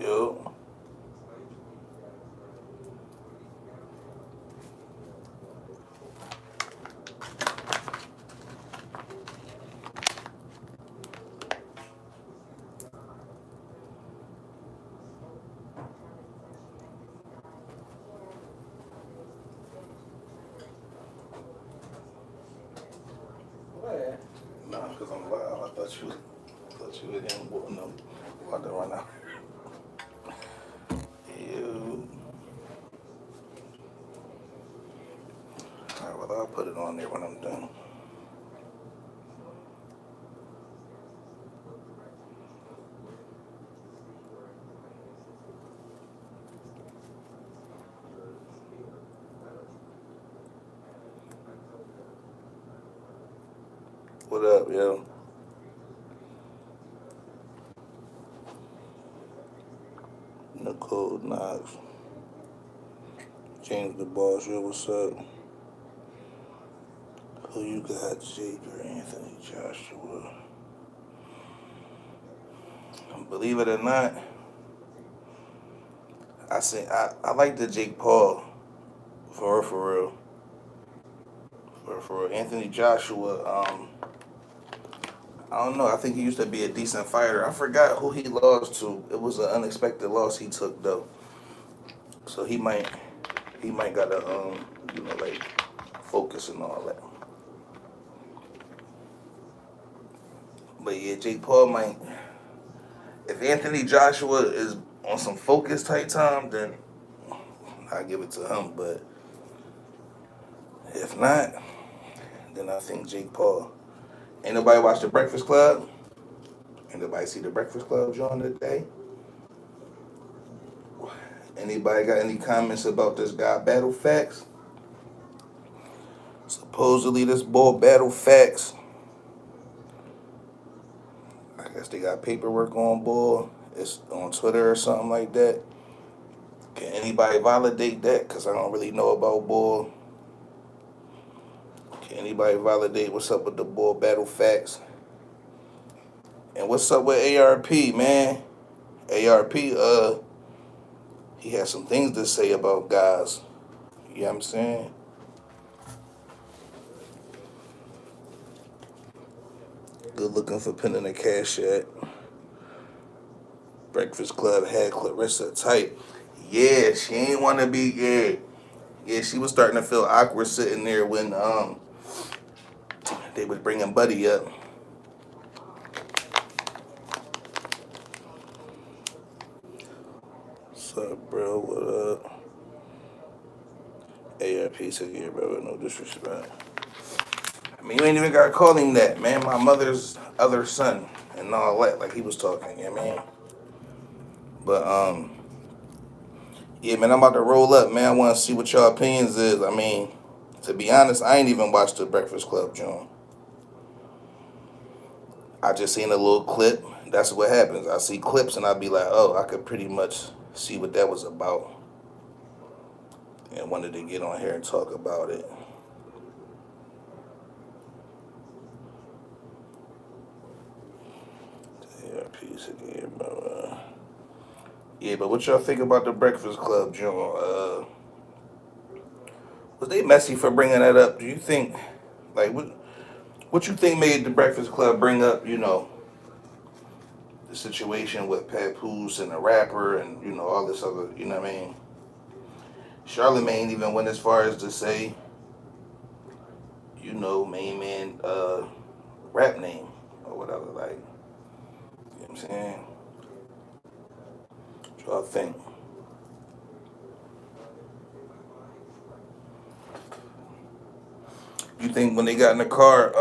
Yo. What? Nah, because I'm live. I thought you were in no water right now. Yo. Alright, well, I'll put it on there when I'm done. What up, yo? Nicole Knox. James the Boss, yo, what's up? Who you got, Jake or Anthony Joshua? Believe it or not, I like the Jake Paul. For real. For real. Anthony Joshua, I don't know. I think he used to be a decent fighter. I forgot who he lost to. It was an unexpected loss he took though. So he might gotta like focus and all that. But yeah, Jake Paul might. If Anthony Joshua is on some focus type time, then I give it to him. But if not, then I think Jake Paul. Ain't nobody watch the Breakfast Club? Ain't nobody see the Breakfast Club join today? Anybody got any comments about this guy Battle Facts? Supposedly this boy Battle Facts. I guess they got paperwork on board. It's on Twitter or something like that. Can anybody validate that? Cause I don't really know about bull. Can anybody validate what's up with the bull Battle Facts? And what's up with ARP, man? ARP, he has some things to say about guys. You know what I'm saying? Good looking for pinning the cash at. Breakfast Club had Clarissa tight. Yeah, she ain't want to be. Yeah. She was starting to feel awkward sitting there when they was bringing Buddy up. What's up, bro? What up? ARP said, yeah, bro, no disrespect. I mean, you ain't even got to call him that, man. My mother's other son and all that, like he was talking, you know what I mean? But, yeah, man, I'm about to roll up, man. I want to see what your opinions is. I mean, to be honest, I ain't even watched the Breakfast Club, John. I just seen a little clip. That's what happens. I see clips and I be like, oh, I could pretty much see what that was about. And wanted to get on here and talk about it. Yeah, peace again, bro. Yeah, but what y'all think about the Breakfast Club, John? Was they messy for bringing that up? Do you think, like, what you think made the Breakfast Club bring up, the situation with papoose and the rapper and all this other, you know what I mean? Charlemagne even went as far as to say, main man rap name or whatever, like, you know what I'm saying? What y'all think? You think when they got in the car,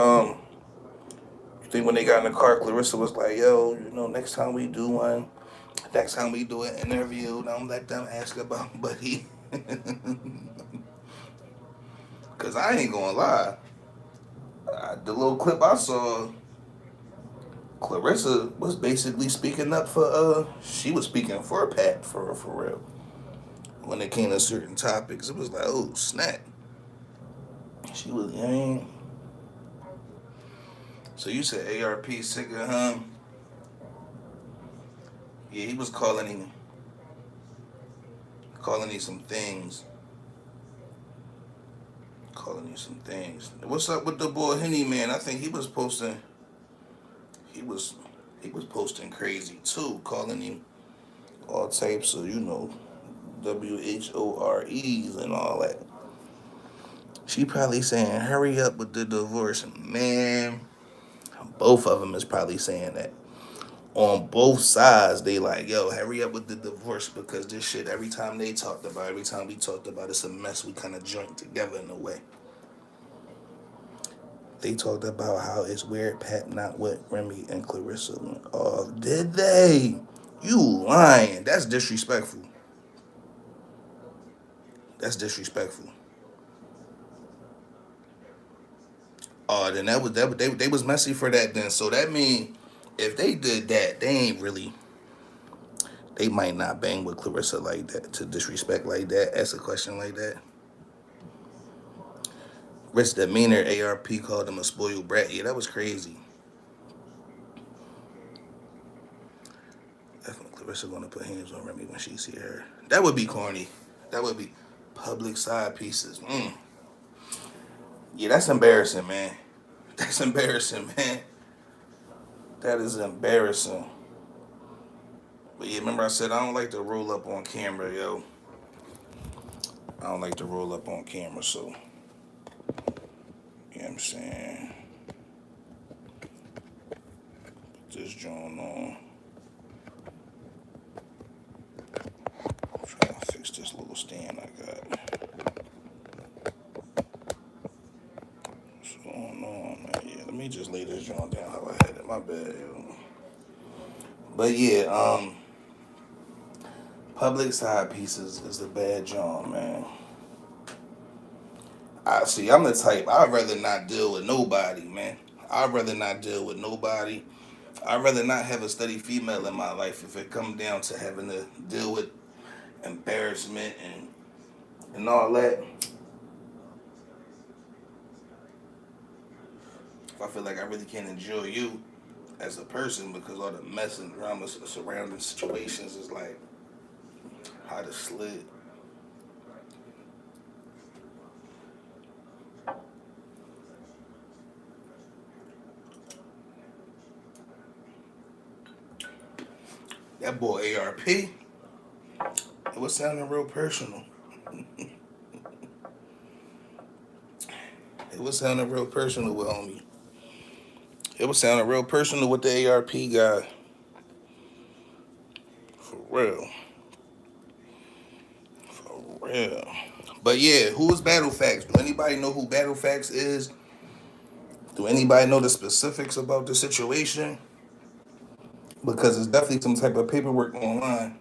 Clarissa was like, yo, next time we do one, next time we do an interview, don't let them ask about Buddy. Because I ain't gonna lie. The little clip I saw, Clarissa was basically speaking up for, she was speaking for Pat, for real. When it came to certain topics, it was like, oh, snap. She was, I mean. So you said ARP sick of him? Yeah, he was calling him. Calling you some things. Calling you some things. What's up with the boy Henny man? I think he was posting. He was he was posting crazy too, calling him all types of WHOREs and all that. She probably saying, "Hurry up with the divorce, man." Both of them is probably saying that. On both sides, they like, "Yo, hurry up with the divorce because this shit. Every time we talked about, it's a mess. We kind of joint together in a way." They talked about how it's weird Pat not with Remy and Clarissa. Oh, did they? You lying. That's disrespectful. That's disrespectful. Oh, then they was messy for that then. So that mean if they did that, they ain't really they might not bang with Clarissa like that to disrespect like that, ask a question like that. Rich demeanor, ARP called him a spoiled brat. Yeah, that was crazy. Definitely Clarissa gonna put hands on Remy when she see her. That would be corny. That would be public side pieces. Yeah, that's embarrassing, man. That's embarrassing, man. That is embarrassing. But yeah, remember I said I don't like to roll up on camera, yo. I don't like to roll up on camera, so you know what I'm saying? Put this joint on. Try to fix this little stand I got. What's going on, man? Yeah, let me just lay this joint down how I had it. My bad, yo. But yeah, public side pieces is the bad joint, man. I see. I'm the type. I'd rather not deal with nobody, man. I'd rather not deal with nobody. I'd rather not have a steady female in my life if it comes down to having to deal with embarrassment and all that. If I feel like I really can't enjoy you as a person because all the mess and drama surrounding situations is like how to slid. That boy ARP, it was sounding real personal. It was sounding real personal with homie. It was sounding real personal with the ARP guy. For real. For real. But yeah, who is Battle Facts? Do anybody know who Battle Facts is? Do anybody know the specifics about the situation? Because it's definitely some type of paperwork online.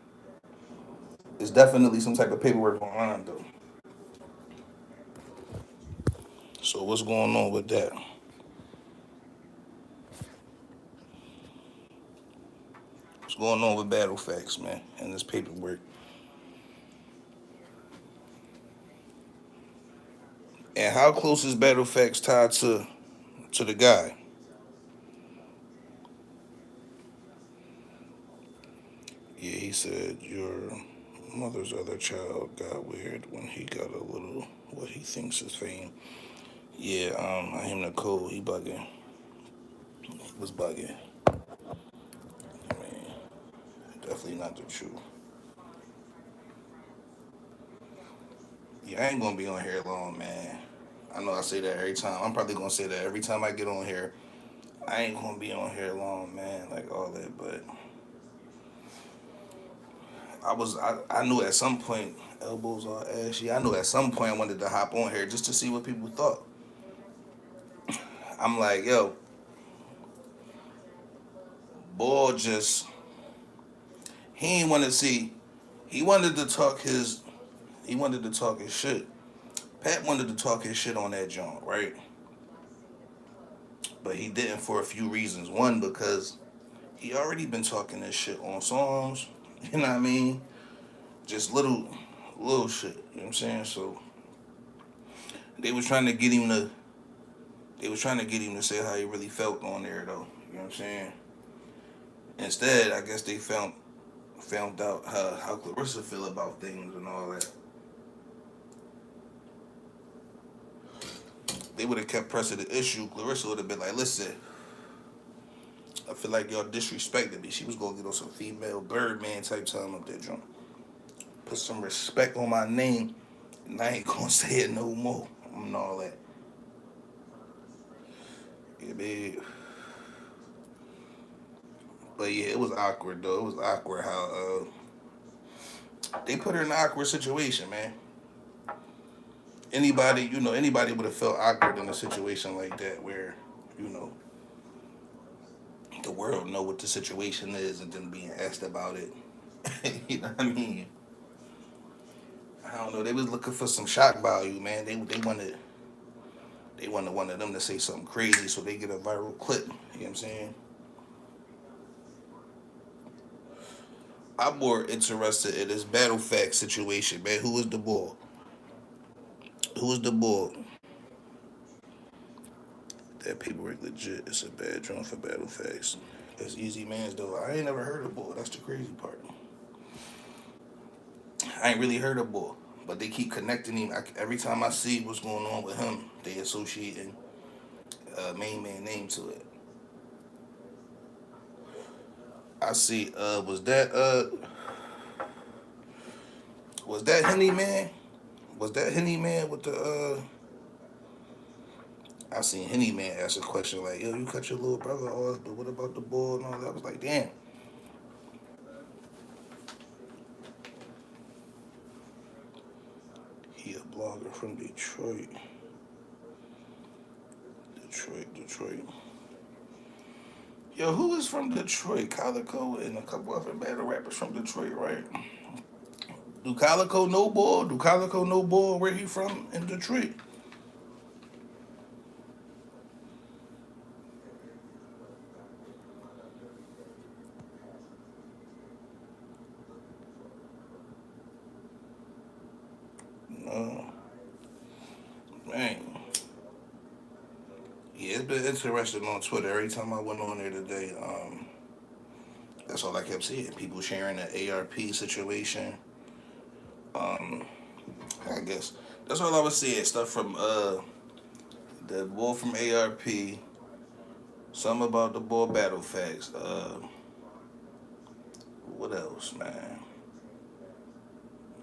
It's definitely some type of paperwork online though. So what's going on with that? What's going on with Battle Facts, man, and this paperwork? And how close is Battle Facts tied to the guy? Yeah, he said your mother's other child got weird when he got a little what he thinks is fame. Yeah, I him Nicole, he bugging. He was bugging. I mean, definitely not the truth. Yeah, I ain't gonna be on here long, man. I know I say that every time. I'm probably gonna say that every time I get on here. I ain't gonna be on here long, man, like all that, but I knew at some point elbows all ashy. I knew at some point I wanted to hop on here just to see what people thought. I'm like, yo, boy just he ain't want to see he wanted to talk his he wanted to talk his shit. Pat wanted to talk his shit on that joint, right? But he didn't for a few reasons. One, because he already been talking this shit on songs. You know what I mean? Just little shit. You know what I'm saying? So they was trying to get him to they was trying to get him to say how he really felt on there though. You know what I'm saying? Instead, I guess they found found out how Clarissa feel about things and all that. They would have kept pressing the issue. Clarissa would have been like, listen, I feel like y'all disrespected me. She was going to get on some female Birdman type time up there, John. Put some respect on my name, and I ain't going to say it no more. And all that. Yeah, babe. But yeah, it was awkward, though. It was awkward how they put her in an awkward situation, man. Anybody would have felt awkward in a situation like that where, you know, the world know what the situation is and then being asked about it. You know what I mean? I don't know. They was looking for some shock value, man. They wanted one of them to say something crazy so they get a viral clip. You know what I'm saying? I'm more interested in this battle fact situation, man. Who is the bull? Who is the bull? That paperwork legit. It's a bad drum for battle facts. That's easy man's though. I ain't never heard of bull. That's the crazy part. I ain't really heard of bull. But they keep connecting him. Every time I see what's going on with him, they associating main man name to it. I see. Was that Henny man? Was that Henny man with the? I seen Henny man ask a question like, "Yo, you cut your little brother off, but what about the bull and all that?" I was like, "Damn." He a blogger from Detroit. Detroit. Yo, who is from Detroit? Calico and a couple other battle rappers from Detroit, right? Do Calico know ball? Do Calico know ball? Where he from in Detroit? No. Man. Yeah, it's been interesting on Twitter. Every time I went on there today, that's all I kept seeing. People sharing the ARP situation. I guess that's all I was seeing. Stuff from the bull from ARP. Some about the bull battle facts. What else, man?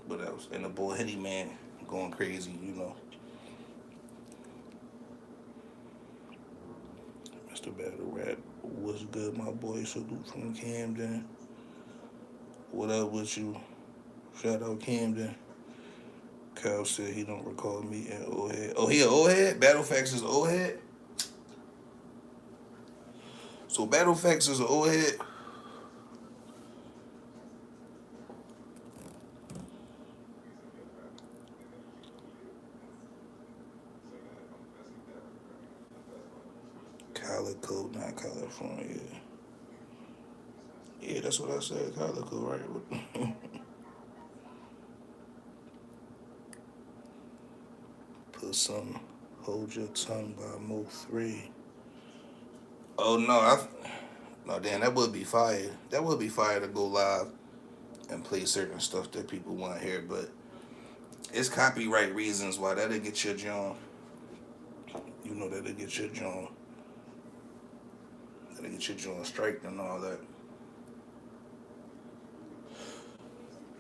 What else? And the bull Hitty man going crazy, you know. Mr. Battle Rap, what's good, my boy? Salute from Camden. What up with you? Shout out Camden. Kyle said he don't recall me and old head. Oh, he an old head? Battle Facts is an old head? So Battle Facts is an old head? Calico, not California. Yeah, that's what I said, Calico, right? Put some Hold Your Tongue by Mo 3. Oh, no, damn, that would be fire. That would be fire to go live and play certain stuff that people want to hear, but it's copyright reasons why that'll get your John. You know that'll get your John. That'll get your John striked and all that.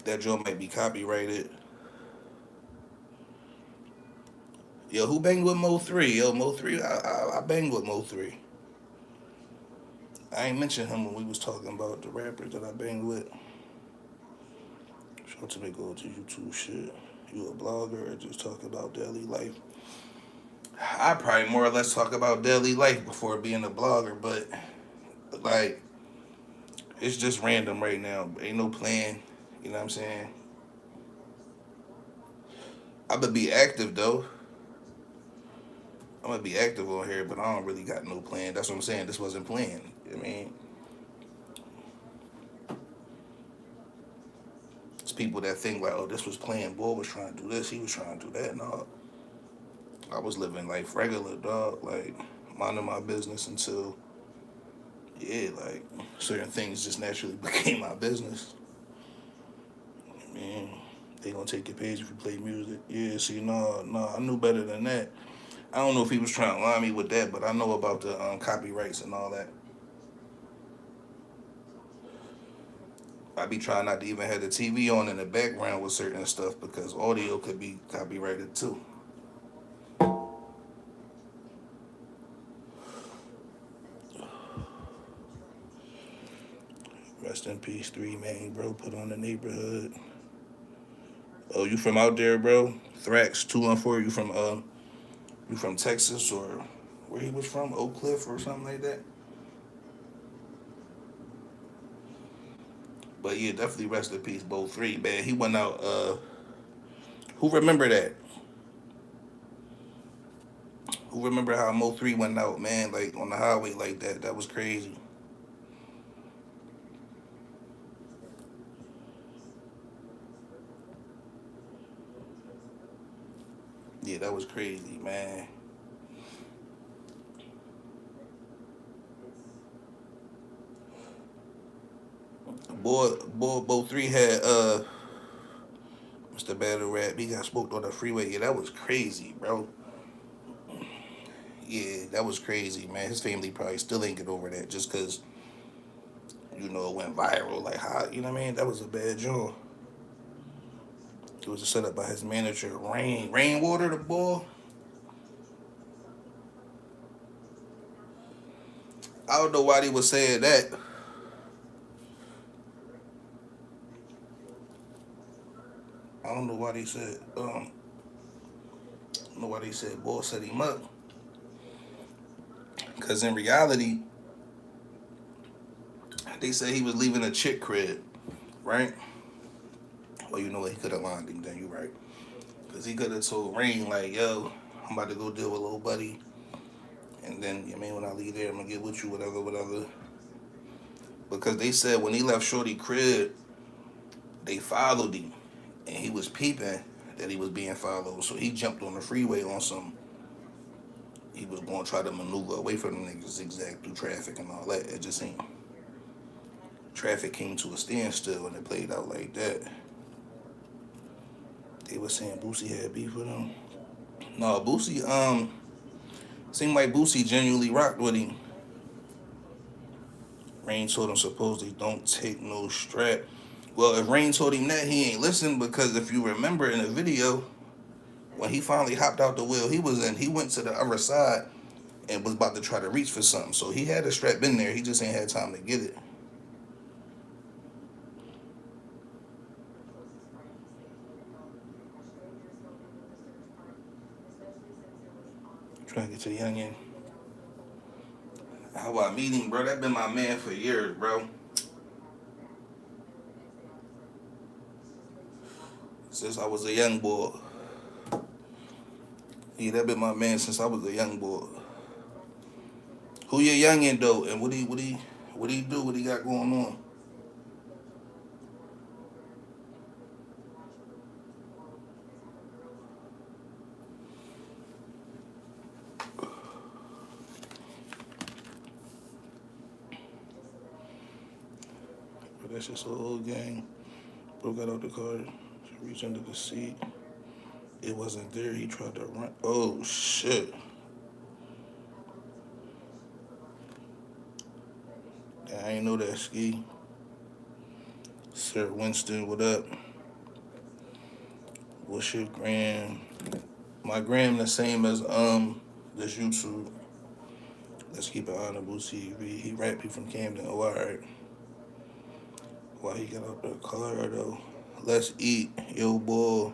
That joint might be copyrighted. Yo, who banged with Mo 3? Yo, Mo 3, I banged with Mo 3. I ain't mentioned him when we was talking about the rappers that I banged with. Shout out to me, go to YouTube shit. You a blogger or just talk about daily life? I probably more or less talk about daily life before being a blogger, but like it's just random right now. Ain't no plan. You know what I'm saying? I'm gonna be active though. I'm gonna be active on here, but I don't really got no plan. That's what I'm saying. This wasn't planned. I mean, it's people that think like, oh, this was planned. Boy was trying to do this. He was trying to do that. No, I was living life regular, dog. Like minding my business until, yeah, like certain things just naturally became my business. And they gonna take your page if you play music. Yeah, see, no, I knew better than that. I don't know if he was trying to lie me with that, but I know about the copyrights and all that. I be trying not to even have the TV on in the background with certain stuff because audio could be copyrighted too. Rest in peace, 3 man, bro. Put on the neighborhood. Oh, you from out there, bro? Thrax 214. You from Texas or where he was from? Oak Cliff or something like that. But yeah, definitely rest in peace, Bo 3, man. He went out. Who remember that? Who remember how Mo 3 went out, man? Like on the highway like that. That was crazy. Yeah, that was crazy, man. Bo 3 had Mr. Battle Rap. He got smoked on the freeway. Yeah, that was crazy, bro. Yeah, that was crazy, man. His family probably still ain't get over that just because, it went viral. Like, how, you know what I mean? That was a bad job. It was set up by his manager, Rainwater, the boy. I don't know why they was saying that. I don't know why they said, I don't know why they said boy set him up. Because in reality, they said he was leaving a chick crib, right? Well, you know what? He could have lined him then, you right. Because he could have told Rain, like, yo, I'm about to go deal with little buddy. And then, you mean, when I leave there, I'm going to get with you, whatever. Because they said when he left Shorty crib, they followed him. And he was peeping that he was being followed. So he jumped on the freeway on some. He was going to try to maneuver away from the niggas, zigzag through traffic and all that. It just ain't. Traffic came to a standstill and it played out like that. They were saying Boosie had beef with him. No, Boosie, seemed like Boosie genuinely rocked with him. Rain told him supposedly don't take no strap. Well, if Rain told him that, he ain't listened because if you remember in the video, when he finally hopped out the wheel he went to the other side and was about to try to reach for something. So he had a strap in there. He just ain't had time to get it. Trying to get to the youngin. How about meeting, bro? That been my man for years, bro. Since I was a young boy. Yeah, that been my man since I was a young boy. Who your youngin though? And what he do? What he got going on? But that's just a whole gang. Bro got out the car, reached under the seat. It wasn't there. He tried to run. Oh shit. I ain't know that, Ski. Sir Winston, what up? What's your gram? My gram the same as this YouTube. Let's keep it on the Boosie. He rap from Camden. Oh, alright. Why he got out the car though? Let's eat, yo boy.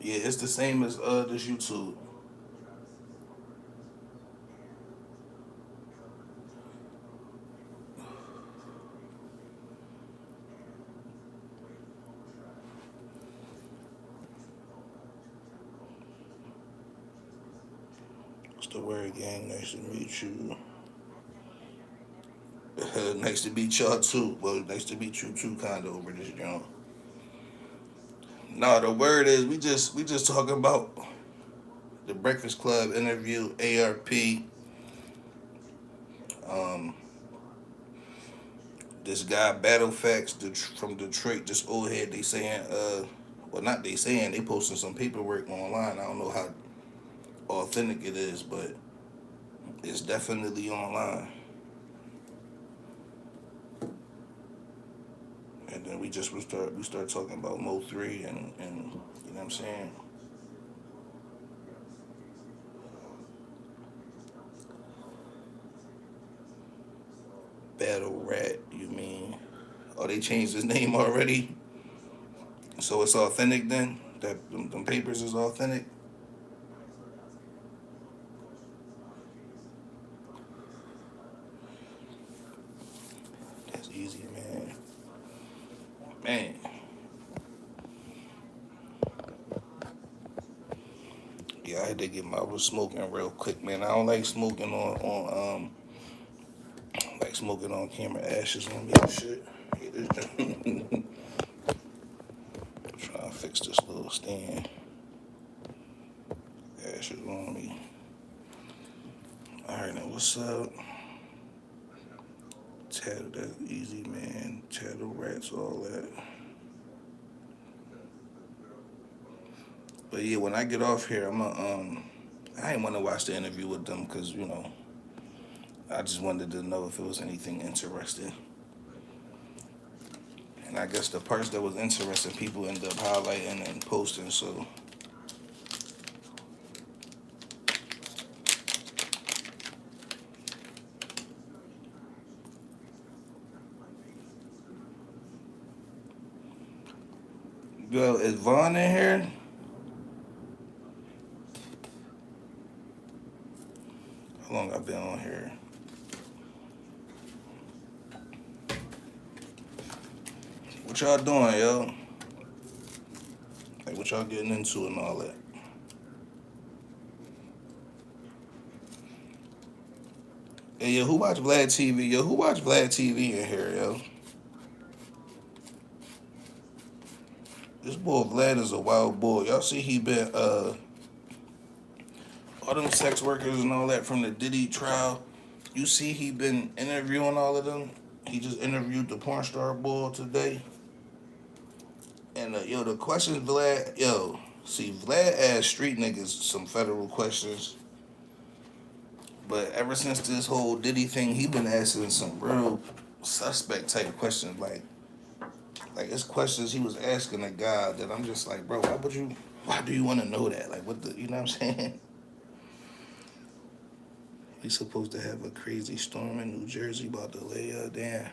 Yeah, it's the same as this YouTube. What's the word, gang? Nice to meet you. Nice to meet y'all too. Well, nice to meet you too, kinda over this joint. No, the word is we just talking about the Breakfast Club interview, ARP. This guy Battle Facts from Detroit, this old head, they saying, well, not they saying, they posting some paperwork online. I don't know how authentic it is, but it's definitely online. And then we start talking about Mo3 and you know what I'm saying. Battle Rat, you mean? Oh, they changed his name already, so it's authentic then. Them papers is authentic. That's easy, man. Man, yeah, I had to get my was smoking real quick, man. I don't like smoking on like smoking on camera, ashes on me and shit. Trying to fix this little stand. Ashes on me. Alright, now what's up? Tattle, that's easy, man. Tattle rats, all that. But yeah, when I get off here, I ain't want to watch the interview with them because, you know, I just wanted to know if it was anything interesting. And I guess the parts that was interesting, people end up highlighting and posting, so. Yo, is Vaughn in here? How long I been on here? What y'all doing, yo? Like, what y'all getting into and all that? Hey, yo, who watch Vlad TV? Yo, who watch Vlad TV in here, yo? This boy Vlad is a wild boy. Y'all see he been, all them sex workers and all that from the Diddy trial. You see he been interviewing all of them. He just interviewed the porn star boy today. And yo, the questions Vlad, yo, see Vlad asked street niggas some federal questions. But ever since this whole Diddy thing, he been asking some real suspect type questions. Like it's questions he was asking a guy that I'm just like, bro, why do you want to know that? Like, what the, you know what I'm saying? We supposed to have a crazy storm in New Jersey about to lay down.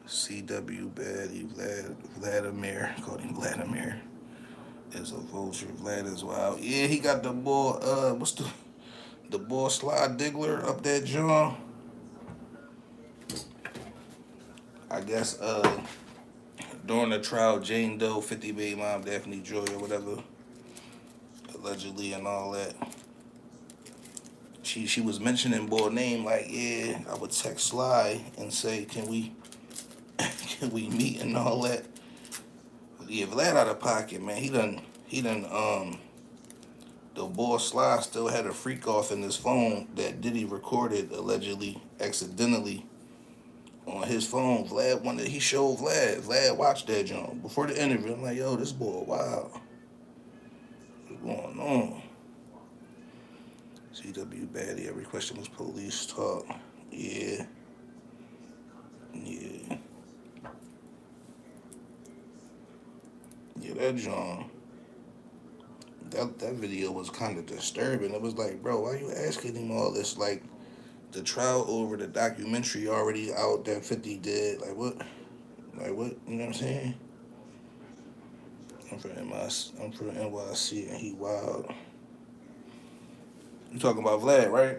CW baddie Vladimir, called him Vladimir, is a vulture. Vlad is wild. Yeah, he got the boy, what's the boy Slide Diggler up that John. I guess during the trial, Jane Doe, 50 baby mom, Daphne Joy or whatever, allegedly and all that. She was mentioning boy name like, yeah, I would text Sly and say, can we meet and all that. But yeah, Vlad out of pocket, man. He done the boy Sly still had a freak off in his phone that Diddy recorded allegedly accidentally on his phone. He showed Vlad. Vlad watched that joint before the interview. I'm like, yo, this boy wild. What's going on? CW baddie, every question was police talk. Yeah. Yeah. Yeah, that John. That video was kind of disturbing. It was like, bro, why you asking him all this? Like, the trial over the documentary already out that 50 did. Like, what? Like, what? You know what I'm saying? I'm from NYC and he wild. You talking about Vlad, right?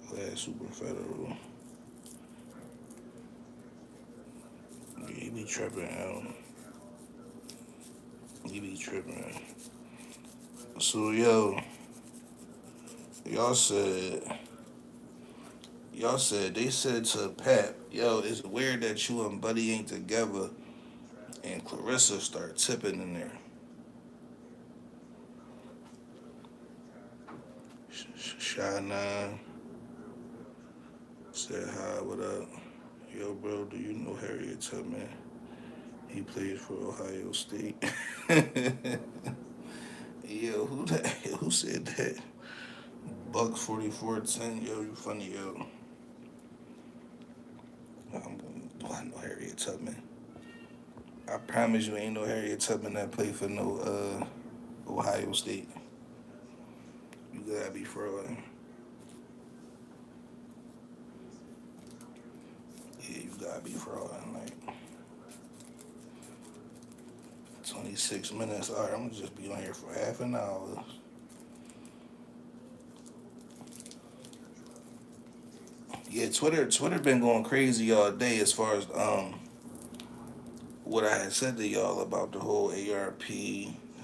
Vlad super federal. Yeah, he be tripping out. He be tripping. So yo, y'all said they said to Pap, yo, it's weird that you and Buddy ain't together. And Clarissa started tipping in there. Shy9 said hi, what up? Yo, bro, do you know Harriet Tubman? He plays for Ohio State. Yo, who said that? Bucks 4410. Yo, you funny, yo. Do I know Harriet Tubman? I promise you ain't no Harriet Tubman that played for no Ohio State. You gotta be fraud. Yeah, you gotta be fraud. Like 26 minutes. All right, I'm gonna just be on here for half an hour. Yeah, Twitter been going crazy all day as far as what I had said to y'all about the whole ARP,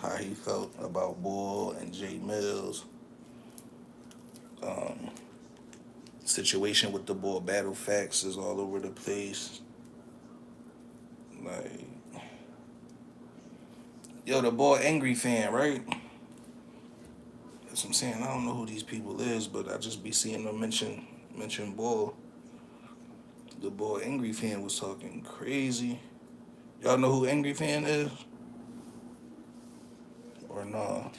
how he felt about Bull and Jay Mills, situation with the Bull battle facts is all over the place. Like, yo, the Bull angry fan, right? That's what I'm saying. I don't know who these people is, but I just be seeing them mention Bull. The Bull angry fan was talking crazy. Y'all know who angry fan is? Or no?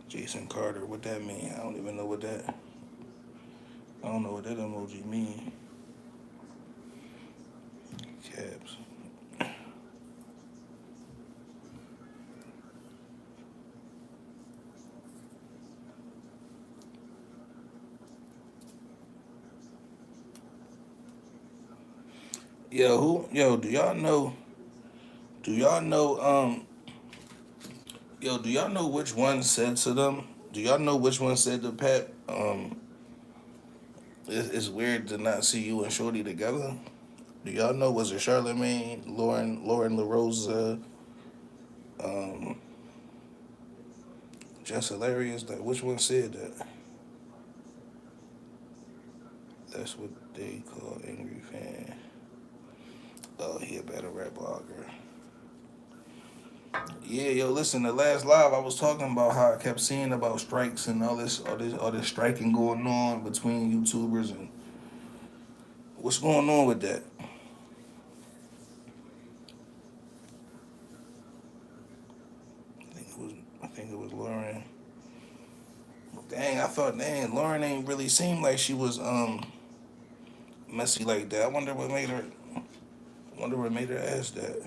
Jason Carter, what that mean? I don't even know what that. I don't know what that emoji mean. Caps. Yo, do y'all know? Do y'all know? Do y'all know which one said to them? Do y'all know which one said to Pat? It's weird to not see you and Shorty together. Do y'all know? Was it Charlemagne, Lauren LaRosa, um, just hilarious? That which one said that? That's what they call angry fan. Oh, he a better rap blogger. Yeah, yo, listen. The last live I was talking about how I kept seeing about strikes and all this striking going on between YouTubers and what's going on with that. I think it was Lauren. Dang, I thought Lauren ain't really seemed like she was messy like that. I wonder what made her ask that.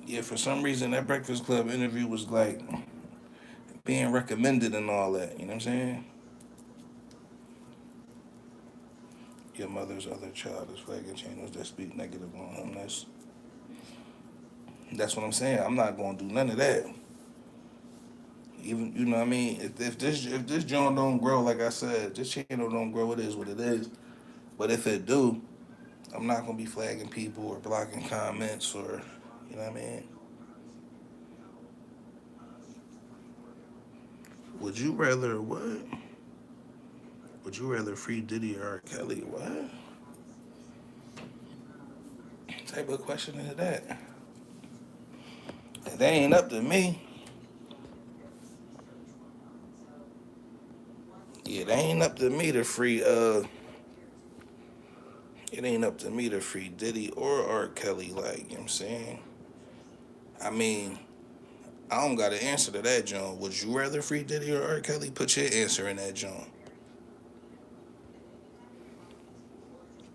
Yeah, for some reason that Breakfast Club interview was like being recommended and all that. You know what I'm saying? Your mother's other child is flagging channels that speak negative on him. That's what I'm saying. I'm not gonna do none of that. Even you know what I mean. If this joint don't grow, like I said, this channel don't grow. It is what it is. But if it do, I'm not gonna be flagging people or blocking comments or you know what I mean. Would you rather what? Would you rather free Diddy or R. Kelly? What type of question is that? That ain't up to me. Yeah, that ain't up to me to free. It ain't up to me to free Diddy or R. Kelly. Like you know what I'm saying. I mean, I don't got an answer to that, John. Would you rather free Diddy or R. Kelly? Put your answer in that, John.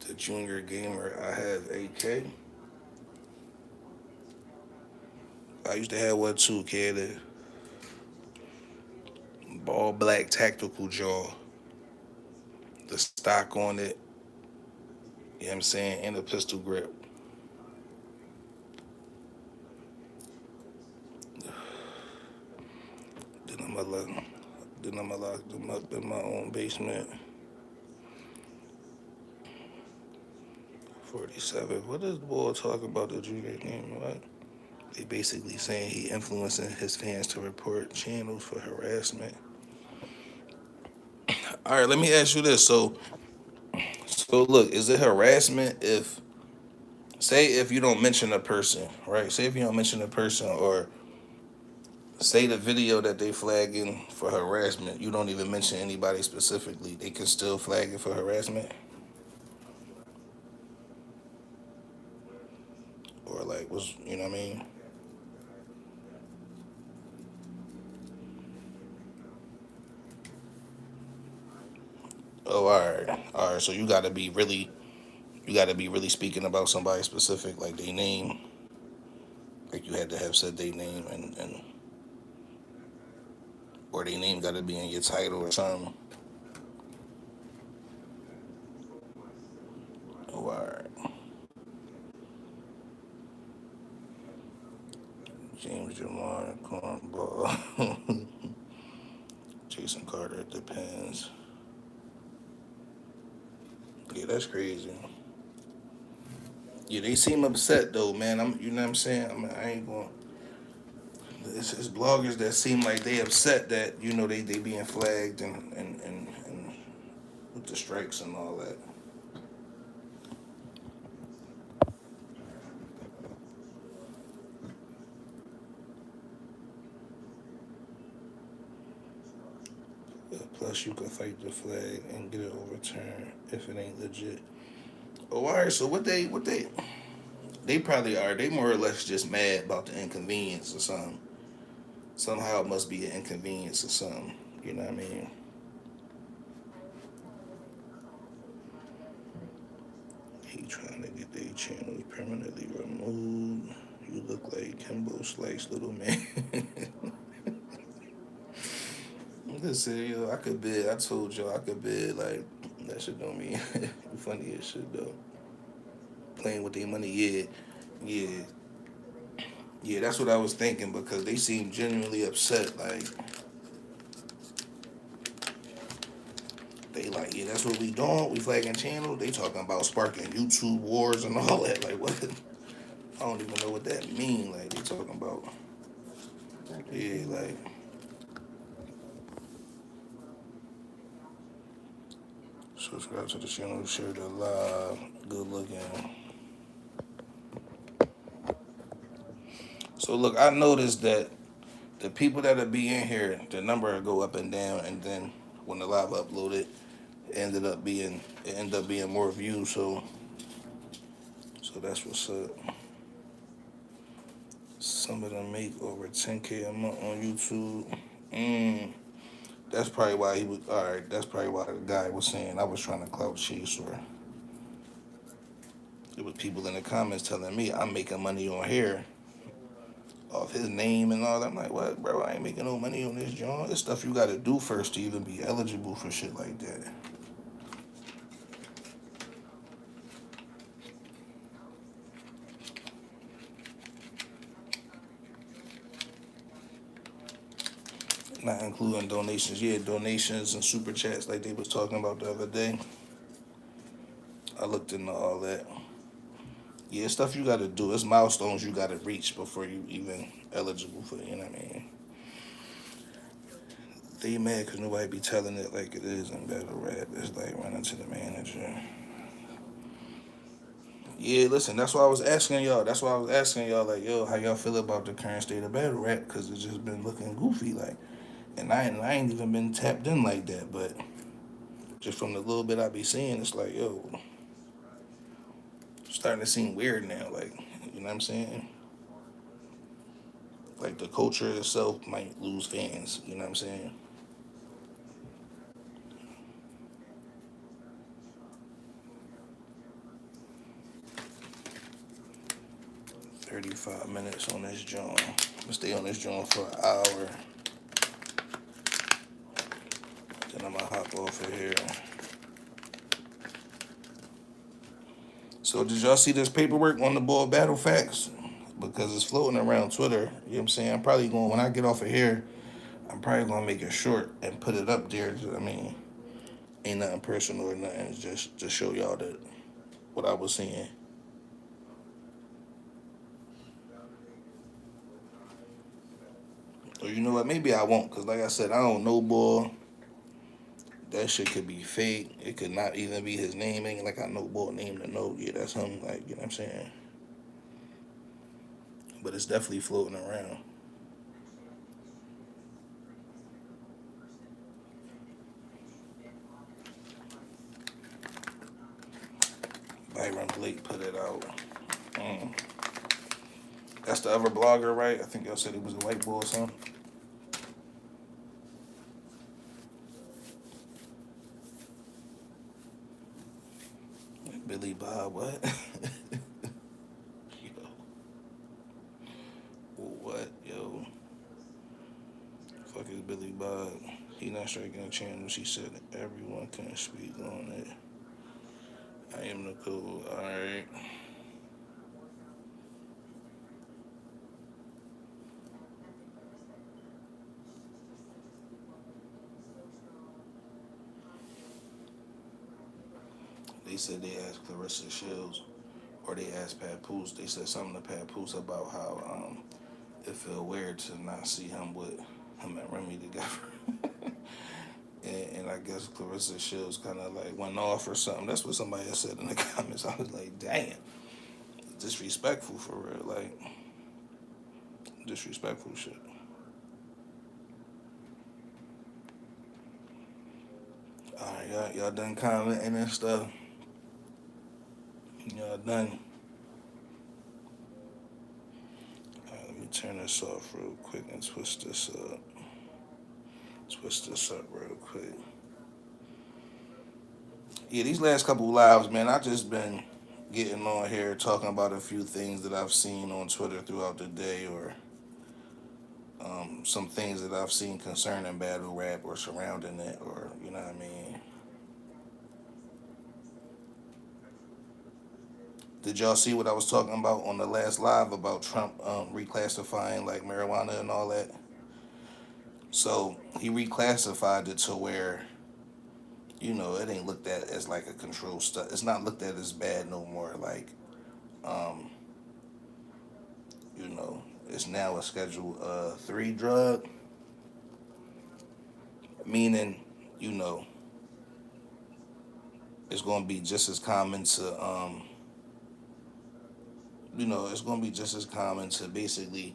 The junior gamer, I have AK. I used to have one too, kid. A ball black tactical jaw. The stock on it. You know what I'm saying? And a pistol grip. Then I'ma lock them up in my own basement 47. What is the boy talking about the junior game? What? They basically saying he influencing his fans to report channels for harassment. All right, let me ask you this. So look, is it harassment if, say, if you don't mention a person, right? Say if you don't mention a person, or say the video that they flagging for harassment, you don't even mention anybody specifically, they can still flag it for harassment, or like, what's, you know what I mean? Oh, all right. So you gotta be really speaking about somebody specific, like they name, like you had to have said their name, and or their name gotta be in your title or something. Oh, all right. James Jamar, Cornball, Jason Carter. It depends. Yeah, that's crazy. Yeah, they seem upset though, man. You know what I'm saying? I ain't going. It's bloggers that seem like they upset that they being flagged and with the strikes and all that. Plus, you could fight the flag and get it overturned if it ain't legit. Oh, all right. So they probably are. They more or less just mad about the inconvenience or something. Somehow it must be an inconvenience or something. You know what I mean? He trying to get their channel permanently removed. You look like Kimbo Slice, little man. Listen, I could bid. I told y'all I could bid. Like, that shit don't mean funny as shit though. Playing with their money, yeah, yeah, yeah. That's what I was thinking because they seem genuinely upset. Like, they like, yeah, that's what we doing. We flagging channels. They talking about sparking YouTube wars and all that. Like, what? I don't even know what that mean. Like, they talking about, yeah, like. Subscribe to the channel, share the live. Good looking. So look, I noticed that the people that'll be in here, the number will go up and down, and then when the live uploaded, it ended up being more views. So that's what's up. Some of them make over 10K a month on YouTube. That's probably why he was all right. That's probably why the guy was saying I was trying to clout chase, or it was people in the comments telling me I'm making money on here off his name and all that. I'm like, what, bro? I ain't making no money on this, John. It's stuff you got to do first to even be eligible for shit like that. Not including donations. Yeah, donations and super chats like they was talking about the other day. I looked into all that. Yeah, stuff you got to do. It's milestones you got to reach before you even eligible for it. You know what I mean? They mad because nobody be telling it like it is in battle rap. It's like running to the manager. Yeah, listen, that's why I was asking y'all. That's why I was asking y'all, like, yo, how y'all feel about the current state of battle rap? Because it's just been looking goofy, like, and I ain't even been tapped in like that. But just from the little bit I be seeing, it's like, yo, starting to seem weird now. Like, you know what I'm saying? Like the culture itself might lose fans. You know what I'm saying? 35 minutes on this joint. I'm gonna stay on this joint for an hour. Then I'm gonna hop off of here. So did y'all see this paperwork on the ball battle facts? Because it's floating around Twitter. You know what I'm saying? I'm probably going, when I get off of here, I'm probably gonna make it short and put it up there. I mean, ain't nothing personal or nothing. It's just to show y'all that what I was seeing. Or you know what? Maybe I won't, cause like I said, I don't know, boy. That shit could be fake. It could not even be his name. Ain't like I know boy name to know. Yeah, that's him. Like, you know what I'm saying? But it's definitely floating around. Byron Blake put it out. Mm. That's the other blogger, right? I think y'all said he was a white boy or something. Billy Bob, what? Yo, what, yo? Fuck is Billy Bob? He not striking a channel. She said everyone can speak on it. I am the cool. All right. They said they asked Clarissa Shields, or they asked Papoose. They said something to Papoose about how it feel weird to not see him with him and Remy together. And I guess Clarissa Shields kind of like went off or something. That's what somebody had said in the comments. I was like, damn, disrespectful for real. Like, disrespectful shit. Alright, y'all done commenting and stuff. Y'all done. Alright, let me turn this off real quick and twist this up. Twist this up real quick. Yeah, these last couple lives, man, I just been getting on here talking about a few things that I've seen on Twitter throughout the day, or some things that I've seen concerning battle rap or surrounding it, or you know what I mean. Did y'all see what I was talking about on the last live about Trump reclassifying like marijuana and all that? So he reclassified it to where, you know, it ain't looked at as like a controlled stuff. It's not looked at as bad no more. Like, um, you know, it's now a Schedule 3 drug, meaning, you know, it's going to be just as common to, you know, it's going to be just as common to basically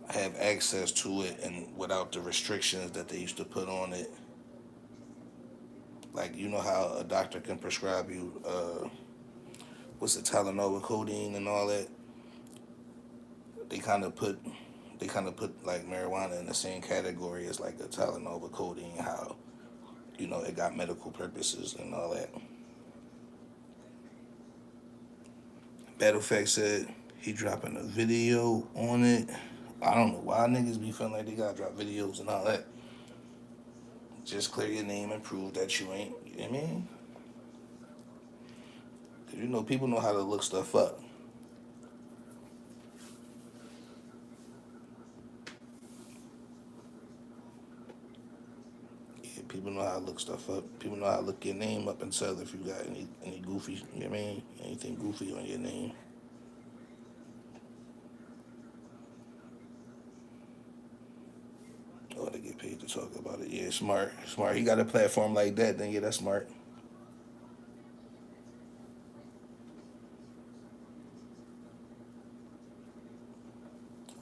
have access to it and without the restrictions that they used to put on it. Like, you know how a doctor can prescribe you, what's it, Tylenol with codeine and all that. They kind of put, like marijuana in the same category as like a Tylenol with codeine. How, you know, it got medical purposes and all that. Battle Fact said he dropping a video on it. I don't know why niggas be feeling like they gotta drop videos and all that. Just clear your name and prove that you ain't. You know what I mean? Cause you know people know how to look stuff up. Yeah, people know how to look stuff up. People know how to look your name up and tell if you got any goofy. You know what I mean? Anything goofy on your name. Oh, they get paid to talk about it. Yeah, smart, smart. He got a platform like that. Then yeah, that's smart.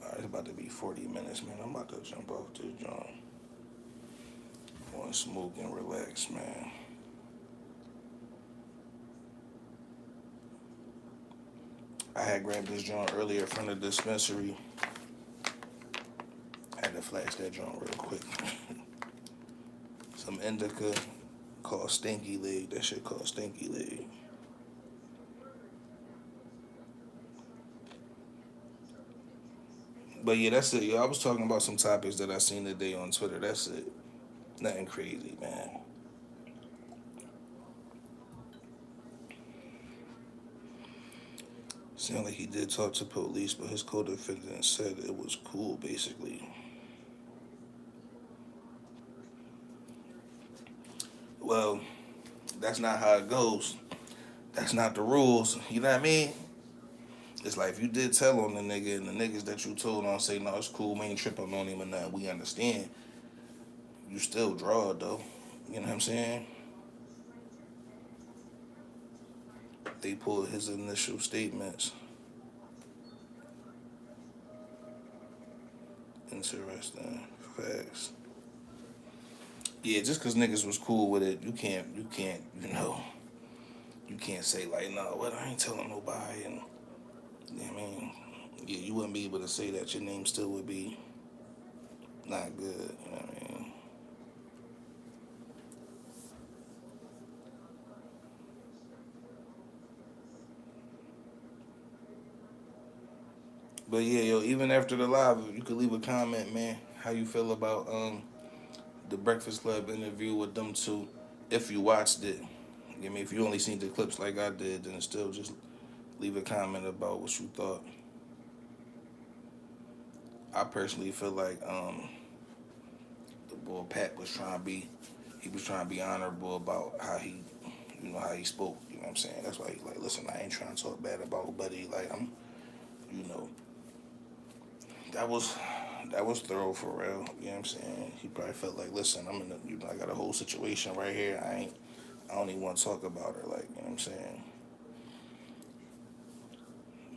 All right, it's about to be 40 minutes, man. I'm about to jump off this joint. I want to smoke and relax, man. I had grabbed this joint earlier from the dispensary. I had to flash that joint real quick. Some indica called Stinky Leg. That shit called Stinky Leg. But yeah, that's it. Yo, I was talking about some topics that I seen today on Twitter. That's it. Nothing crazy, man. Sound like he did talk to police, but his co-defendant said it was cool, basically. Well, that's not how it goes. That's not the rules. You know what I mean? It's like if you did tell on the nigga and the niggas that you told on say, no, it's cool, we ain't tripping on him or nothing, we understand. You still draw it though. You know what I'm saying? They pulled his initial statements. Interesting. Facts. Yeah, just cause niggas was cool with it, you can't say like, no, what, I ain't telling nobody, and you know what I mean, yeah, you wouldn't be able to say that your name still would be not good. You know what I mean? But yeah, yo, even after the live, you could leave a comment, man. How you feel about the Breakfast Club interview with them two? If you watched it, I mean, if you only seen the clips like I did, then still just leave a comment about what you thought. I personally feel like the boy Pat was trying to be, he was trying to be honorable about how he, how he spoke. You know what I'm saying? That's why he like, listen, I ain't trying to talk bad about Buddy. Like you know, that was that was thorough for real. You know what I'm saying? He probably felt like, listen, I'm in the, I got a whole situation right here. I don't even want to talk about her. Like, you know what I'm saying?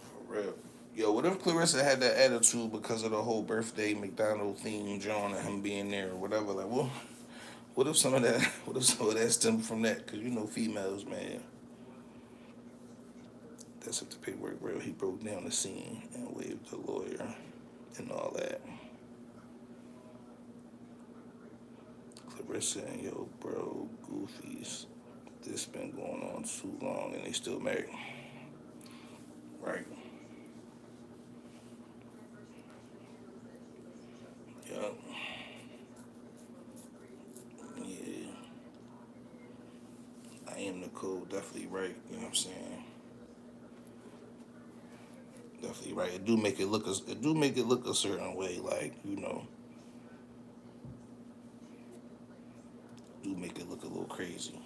For real. Yo, what if Clarissa had that attitude because of the whole birthday McDonald theme John and him being there or whatever? Like, well, what if some of that, what if some of that stemmed from that? Because females, man, that's if the paperwork real. He broke down the scene and waved the lawyer and all that. Clarissa and yo, bro, goofies. This been going on too long and they still married. Right. Yeah. Yeah. I am Nicole, definitely right. You know what I'm saying? Definitely right. It do make it look a certain way, like, do make it look a little crazy.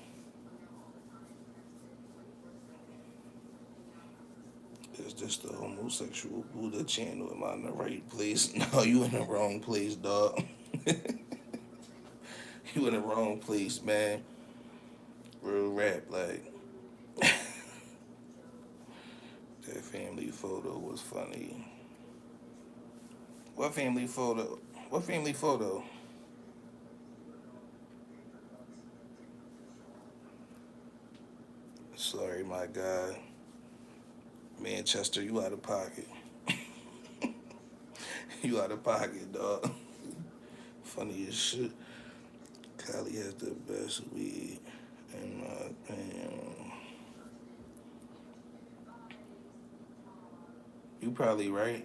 Is this the homosexual Buddha channel? Am I in the right place? No, you in the wrong place, dog. You in the wrong place, man. Real rap, like that family photo was funny. What family photo? What family photo? Sorry, my guy. Manchester, you out of pocket. You out of pocket, dog. Funny as shit. Kylie has the best weed, in my opinion. You probably right.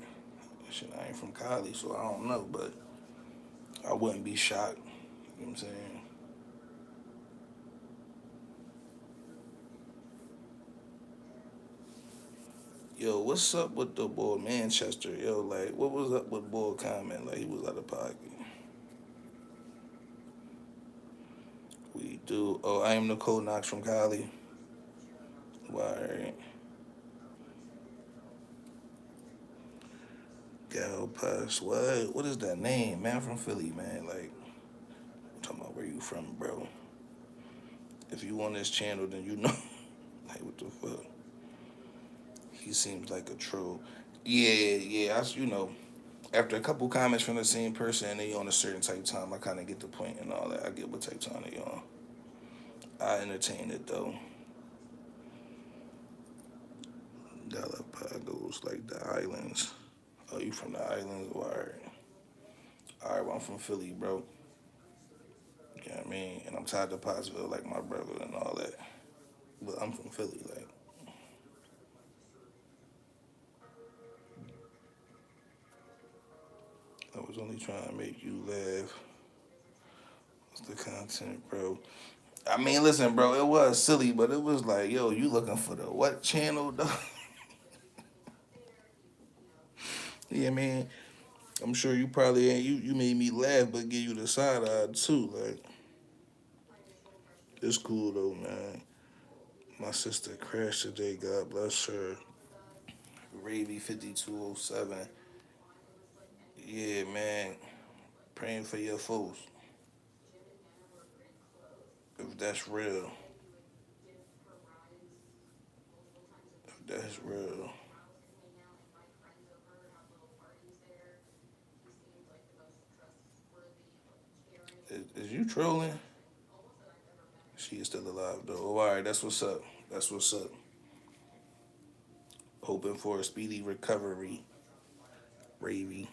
Shit, I ain't from Cali, so I don't know, but I wouldn't be shocked. You know what I'm saying? Yo, what's up with the boy Manchester? Yo, like, what was up with boy comment? Like, he was out of pocket. We do. Oh, I am Nicole Knox from Cali. Why? Gal Pass. What? What is that name? Man, I'm from Philly, man. Like, I'm talking about where you from, bro. If you on this channel, then you know. Like, what the fuck? He seems like a troll. Yeah, yeah. After a couple comments from the same person and they on a certain type time, I kind of get the point and all that. I get what type time they on. I entertain it though. Galapagos, like the islands. Oh, you from the islands? All right, well, I'm from Philly, bro. You know what I mean? And I'm tied to Pottsville like my brother and all that. But I'm from Philly, like. I was only trying to make you laugh. What's the content, bro? I mean, listen, bro, it was silly, but it was like, yo, you looking for the what channel, dog? Yeah, man. I'm sure you probably ain't. You made me laugh, but give you the side eye too. Like, it's cool though, man. My sister crashed today. God bless her. Ravy 5207. Yeah, man. Praying for your folks. If that's real. If that's real. Is you trolling? She is still alive though. Oh, alright, that's what's up. That's what's up. Hoping for a speedy recovery. Ravy.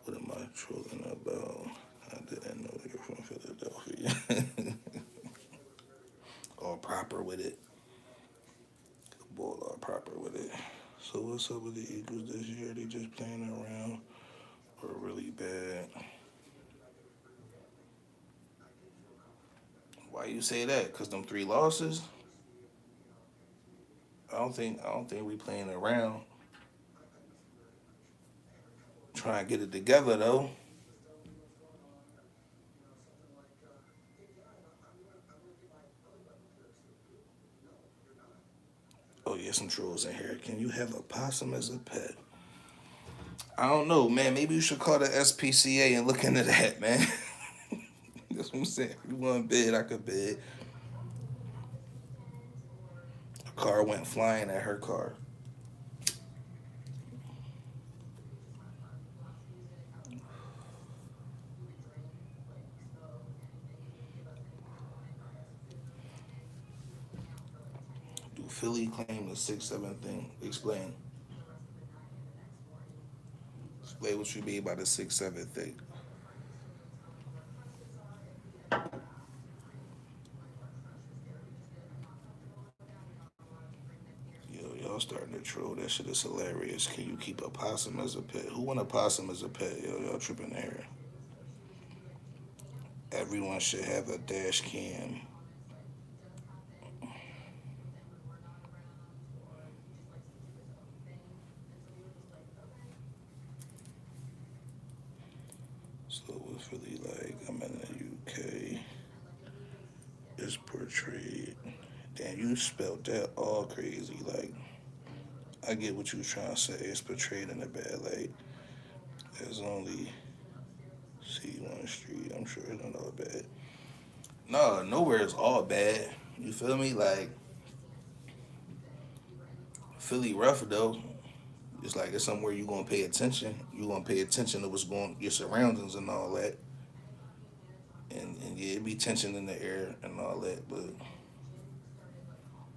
What am I trolling about? I didn't know you're from Philadelphia. All proper with it. Ball all proper with it. So what's up with the Eagles this year? They just playing around or really bad? Why you say that? Cause them 3 losses? I don't think we playing around. Trying to get it together though. Oh yeah, some trolls in here. Can you have a possum as a pet? I don't know, man. Maybe you should call the SPCA and look into that, man. That's what I'm saying. If you want to bid, I could bid. A car went flying at her car. Do Philly claim the 6-7 thing? Explain. Explain what you mean by the 6-7 thing. Yo, y'all starting to troll. That shit is hilarious. Can you keep a possum as a pet? Who want a possum as a pet? Yo, y'all tripping there. Everyone should have a dash cam. So what's really like? I'm in the UK. It's portrayed. Damn, you spelled that all crazy. Like, I get what you was trying to say. It's portrayed in a bad light. There's only C1 Street. I'm sure it's not all bad. No, nowhere is all bad. You feel me? Like, Philly rough though. It's like it's somewhere you gonna pay attention. You gonna pay attention to what's going, your surroundings and all that. And yeah, it be tension in the air and all that. But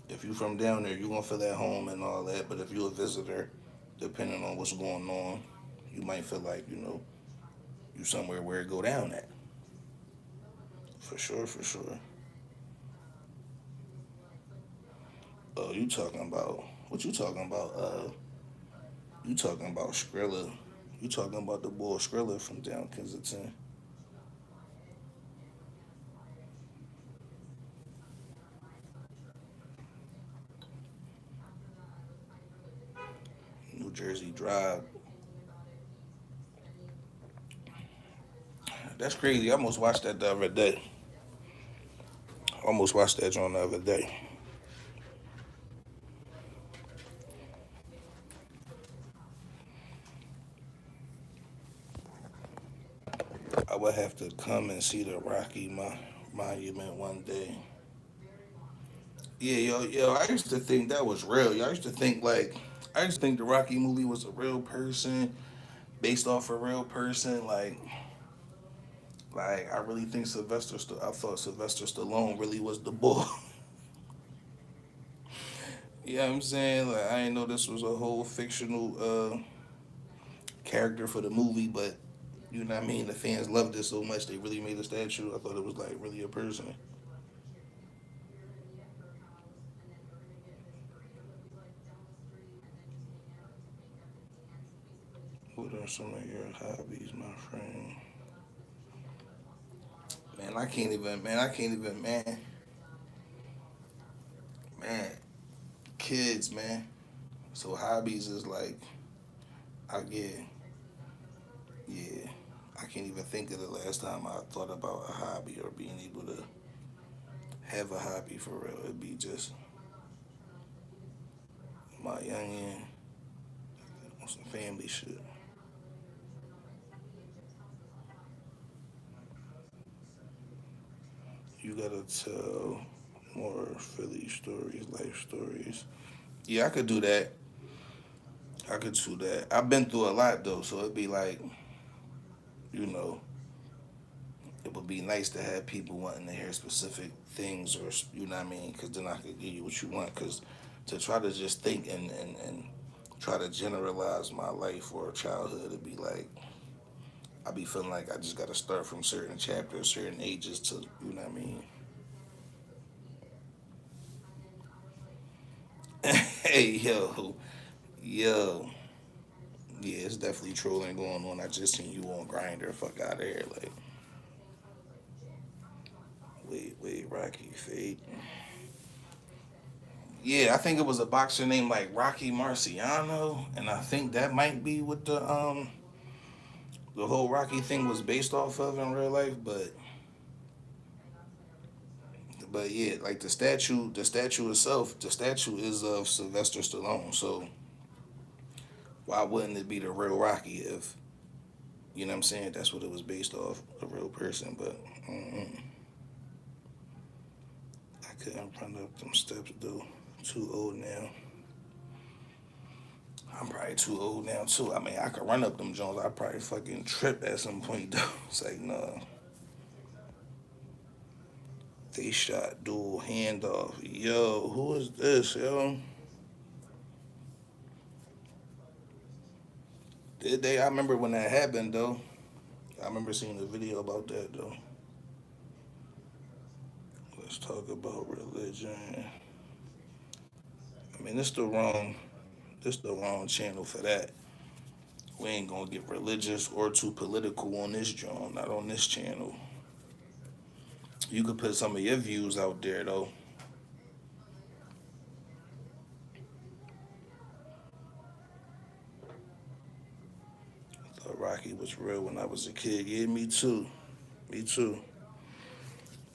if you from down there, you gonna feel at home and all that. But if you a visitor, depending on what's going on, you might feel like you somewhere where it go down at. For sure, for sure. Oh, you talking about what you talking about? You talking about Skrilla? You talking about the boy Skrilla from down Kensington? New Jersey Drive. That's crazy. I almost watched that the other day. Almost watched that on the other day. I would have to come and see the Rocky Monument one day. Yeah, yo, I used to think that was real. Yo, I used to think the Rocky movie was a real person, based off a real person. Like I really think I thought Sylvester Stallone really was the bull. You know what I'm saying? Like I didn't know this was a whole fictional character for the movie, but you know what I mean? The fans loved it so much they really made a statue. I thought it was like really a person. What are some of your hobbies, my friend? Man, kids, man. So hobbies is like, I get, yeah. I can't even think of the last time I thought about a hobby or being able to have a hobby for real. It'd be just my youngin. some family shit. You gotta tell more Philly stories, life stories. Yeah, I could do that. I could do that. I've been through a lot though, so it'd be like, you know, it would be nice to have people wanting to hear specific things, or you know what I mean, because then I could give you what you want. Because to try to just think and try to generalize my life or childhood, it'd be like I be feeling like I just got to start from certain chapters, certain ages to, you know what I mean. Hey yo, yo, yeah, it's definitely trolling going on. I just seen you on Grinder. Fuck out of here, like. Wait, Rocky Fate. Yeah, I think it was a boxer named like Rocky Marciano, and I think that might be what the whole Rocky thing was based off of in real life. But yeah, like the statue itself, the statue is of Sylvester Stallone. So why wouldn't it be the real Rocky if you know what I'm saying? That's what it was based off, a real person. But I couldn't run up them steps though. Too old now. I'm probably too old now too. I mean, I could run up them Jones. I probably fucking trip at some point though. It's like no. They shot dual handoff. Yo, who is this, yo? Did they? I remember when that happened though. I remember seeing a video about that though. Let's talk about religion. I mean, this the wrong channel for that. We ain't gonna get religious or too political on this joint. Not on this channel. You could put some of your views out there though. I thought Rocky was real when I was a kid. Yeah, me too. Me too.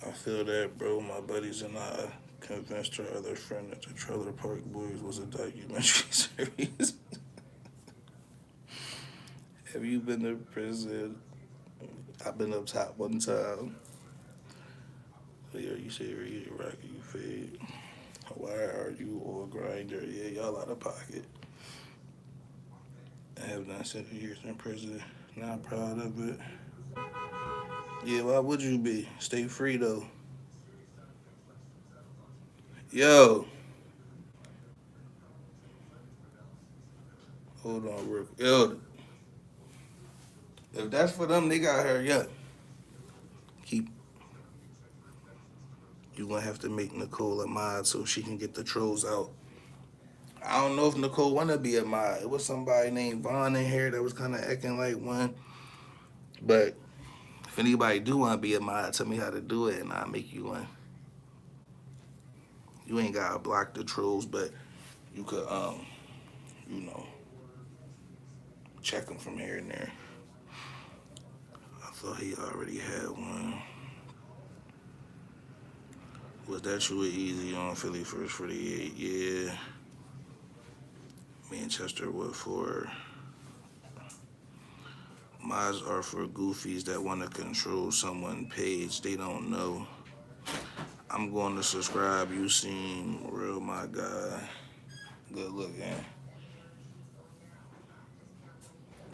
I feel that, bro. My buddies and I convinced our other friend that the Trailer Park Boys was a documentary series. Have you been to prison? I've been up top one time. Yeah, you say read Rocky, you fade. Why are you all grinder? Yeah, y'all out of pocket. I have not spent years in prison. Not proud of it. Yeah, why would you be? Stay free though. Yo, hold on, real quick. Yo, if that's for them, they got her. Yeah, keep. You gonna have to make Nicole a mod so she can get the trolls out. I don't know if Nicole wanna be a mod. It was somebody named Vaughn in here that was kind of acting like one. But if anybody do wanna be a mod, tell me how to do it, and I'll make you one. You ain't gotta block the trolls, but you could you know, check them from here and there. I thought he already had one. Was that you easy on Philly first 48? Yeah. Manchester, what for? Mods are for goofies that want to control someone's page they don't know. I'm going to subscribe. You seem real, my guy. Good looking.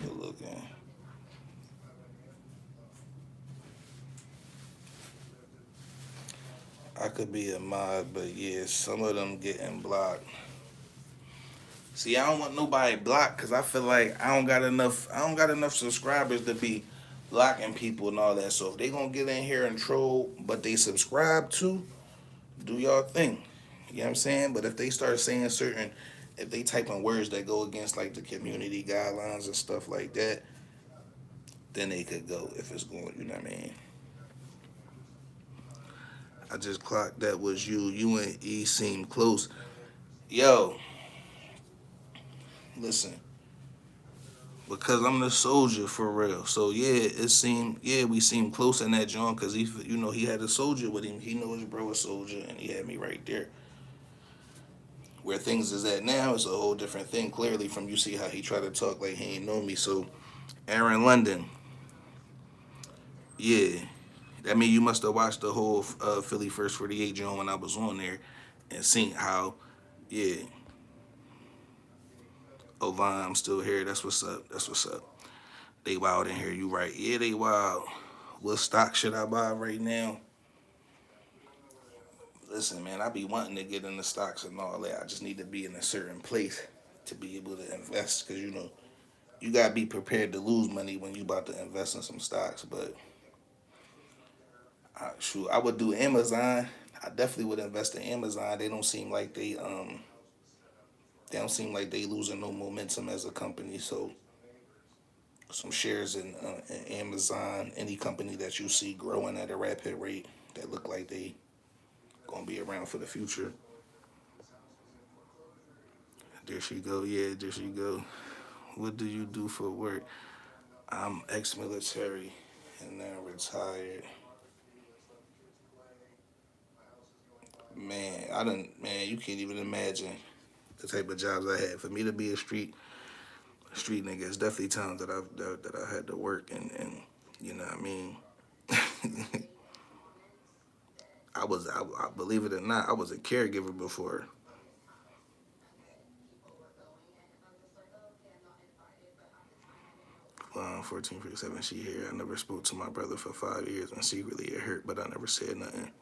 Good looking. I could be a mod, but yeah, some of them getting blocked. See, I don't want nobody blocked because I feel like I don't got enough. I don't got enough subscribers to be blocking people and all that. So if they gonna get in here and troll, but they subscribe to, do y'all thing. You know what I'm saying? But if they start saying certain, if they type in words that go against like the community guidelines and stuff like that, then they could go if it's going. You know what I mean? I just clocked that was you. You and E seem close. Yo, listen. Because I'm the soldier for real. So yeah, it seemed we seemed close in that joint because he had a soldier with him. He knew his bro was soldier and he had me right there. Where things is at now is a whole different thing. Clearly, from you see how he tried to talk like he ain't know me. So, Aaron London, yeah, that mean you must have watched the whole Philly First 48 joint when I was on there, and seen how, yeah. Ovine, I'm still here. That's what's up. That's what's up. They wild in here. You right? Yeah, they wild. What stock should I buy right now? Listen, man, I be wanting to get into stocks and all that. I just need to be in a certain place to be able to invest, because you gotta be prepared to lose money when you about to invest in some stocks. But shoot, I would do Amazon. I definitely would invest in Amazon. They don't seem like they losing no momentum as a company. So some shares in Amazon, any company that you see growing at a rapid rate that look like they gonna be around for the future. There she go. Yeah, there she go. What do you do for work? I'm ex-military and now retired. Man, man, you can't even imagine the type of jobs I had. For me to be a street nigga, it's definitely times that I had to work, and you know what I mean. I believe it or not, I was a caregiver before. 1447, she here. I never spoke to my brother for 5 years, and secretly it hurt, but I never said nothing.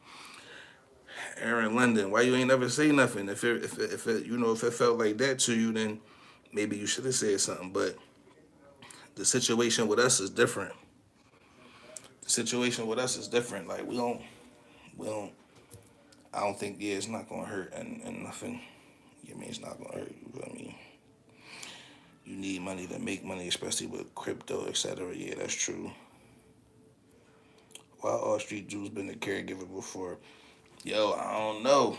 Aaron London, why you ain't never say nothing? If it felt like that to you, then maybe you should have said something. But the situation with us is different. The situation with us is different. Like we don't. I don't think, yeah, it's not gonna hurt and nothing. You mean it's not gonna hurt you? I mean, you need money to make money, especially with crypto, etc. Yeah, that's true. Why all street Jews been a caregiver before? Yo, I don't know,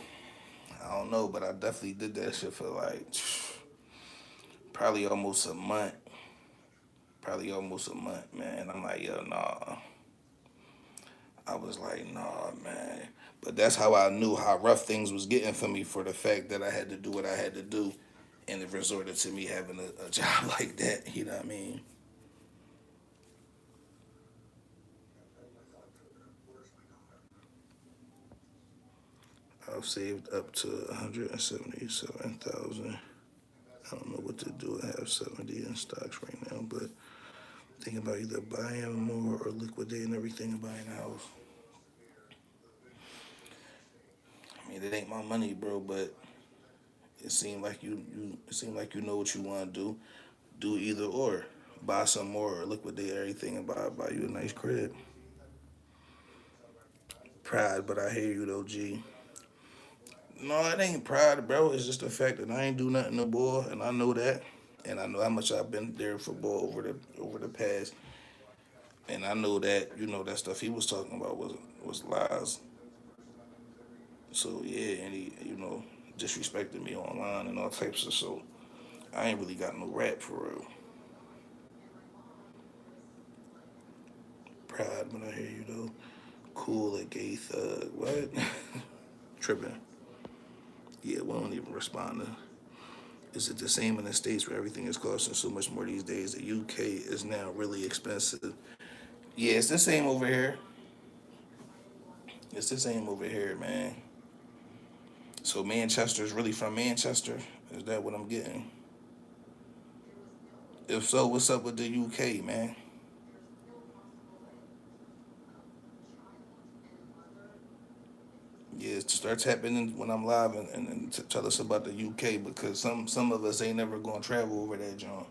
but I definitely did that shit for like probably almost a month. Probably almost a month, man. I'm like, yo, nah. I was like, nah, man. But that's how I knew how rough things was getting for me, for the fact that I had to do what I had to do, and it resorted to me having a job like that. You know what I mean? I've saved up to 177,000. I don't know what to do. I have 70 in stocks right now, but thinking about either buying more or liquidating everything and buying a house. I mean, it ain't my money, bro, but it seemed like you know what you want to do. Do either or. Buy some more or liquidate everything and buy you a nice crib. Pride, but I hear you though, G. No, it ain't pride, bro. It's just the fact that I ain't do nothing to boy, and I know that, and I know how much I've been there for boy over the past, and I know that that stuff he was talking about was lies. So yeah, and he disrespected me online and all types of, so I ain't really got no rap for real. Pride, but I hear you though. Cool, a gay thug. What? Tripping. Yeah, we don't even respond to. Is it the same in the States where everything is costing so much more these days? The UK is now really expensive. Yeah, it's the same over here. It's the same over here, man. So Manchester is really from Manchester? Is that what I'm getting? If so, what's up with the UK, man? Yeah, start tapping in when I'm live and tell us about the UK, because some of us ain't never gonna travel over that joint.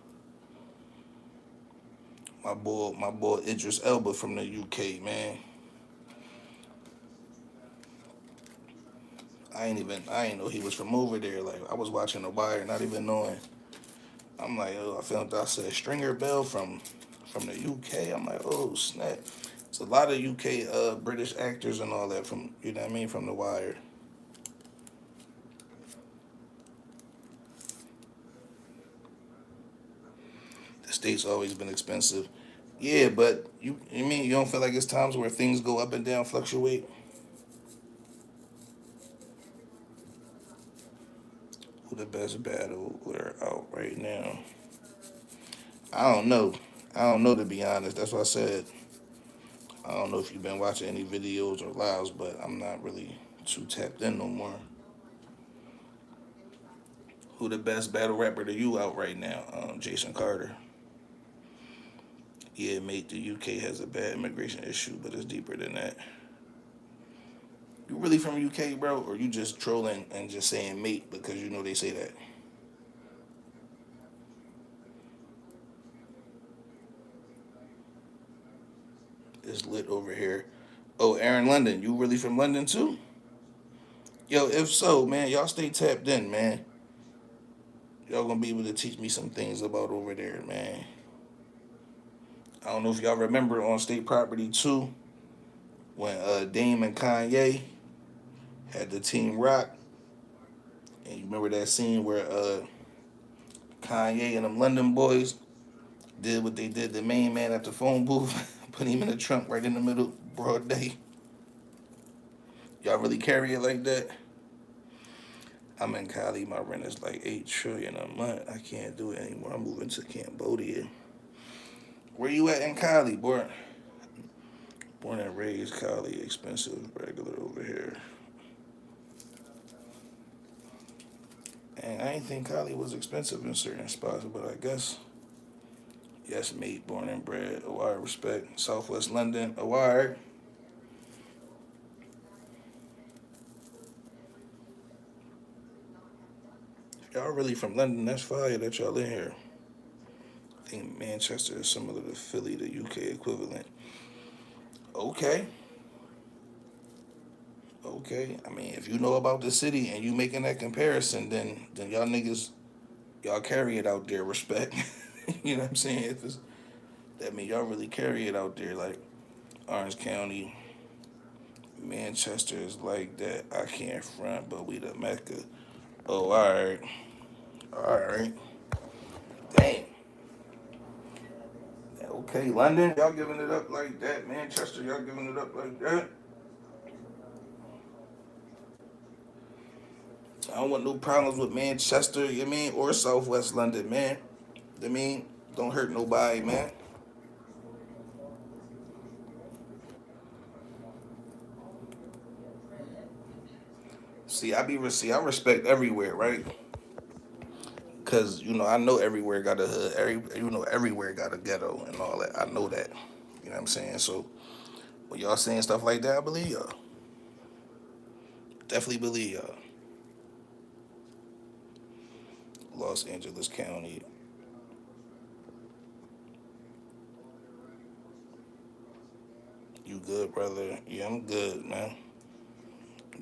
My boy Idris Elba from the UK, man. I ain't know he was from over there. Like, I was watching The Wire, not even knowing. I'm like, oh, I said Stringer Bell from the UK. I'm like, oh snap. It's a lot of UK British actors and all that from, you know what I mean, from The Wire. The States always been expensive. Yeah, but you mean you don't feel like it's times where things go up and down, fluctuate? Who the best battler out right now? I don't know. I don't know, to be honest. That's why I said I don't know if you've been watching any videos or lives, but I'm not really too tapped in no more. Who the best battle rapper to you out right now? Jason Carter. Yeah, mate, the UK has a bad immigration issue, but it's deeper than that. You really from UK, bro, or you just trolling and just saying mate because you know they say that? It's lit over here. Oh, Aaron London, you really from London too? Yo, if so, man, y'all stay tapped in, man. Y'all gonna be able to teach me some things about over there, man. I don't know if y'all remember on State Property 2 when Dame and Kanye had the Team Rock. And you remember that scene where Kanye and them London boys did what they did the main man at the phone booth, put him in the trunk right in the middle, broad day. Y'all really carry it like that? I'm in Cali. My rent is like 8 trillion a month. I can't do it anymore. I'm moving to Cambodia. Where you at in Cali, boy? Born and raised Cali, expensive, regular over here. And I ain't think Cali was expensive in certain spots, but I guess. Yes, mate, born and bred. Award, respect. Southwest London, award. If y'all really from London, that's fire that y'all in here. I think Manchester is similar to Philly, the UK equivalent. Okay. Okay. I mean, if you know about the city and you making that comparison, then y'all niggas, y'all carry it out there, respect. You know what I'm saying? If it's, that mean y'all really carry it out there, like Orange County, Manchester is like that. I can't front, but we the Mecca. Oh, alright. Alright. Damn. Okay, London, y'all giving it up like that. Manchester, y'all giving it up like that. I don't want no problems with Manchester, you mean, or Southwest London, man. I mean, don't hurt nobody, man. I respect everywhere, right? Cause I know everywhere got a hood, everywhere got a ghetto and all that. I know that. You know what I'm saying? So when y'all saying stuff like that, I believe y'all. Definitely believe y'all. Los Angeles County. You good, brother? Yeah, I'm good, man.